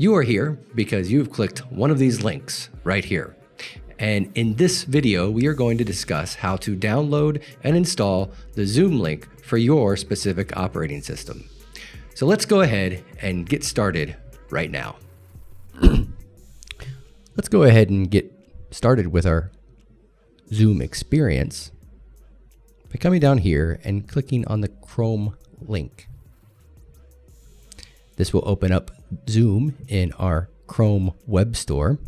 You are here because you've clicked one of these links right here. And in this video, we are going to discuss how to download and install the Zoom link for your specific operating system. So let's go ahead and get started right now. Let's go ahead and get started with our Zoom experience by coming down here and clicking on the Chrome link. This will open up Zoom in our Chrome web store.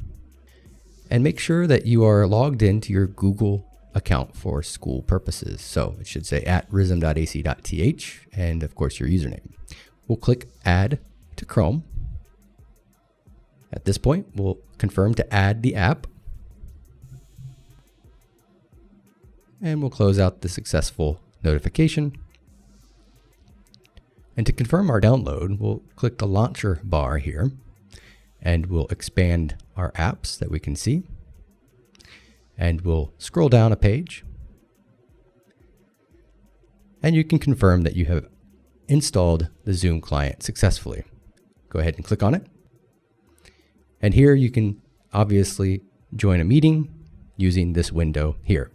And make sure that you are logged into your Google account for school purposes. So it should say @rism.ac.th and of course your username. We'll click Add to Chrome. At this point, we'll confirm to add the app. And we'll close out the successful notification. And to confirm our download, we'll click the launcher bar here. And we'll expand our apps that we can see. And we'll scroll down a page. And you can confirm that you have installed the Zoom client successfully. Go ahead and click on it. And here you can obviously join a meeting using this window here.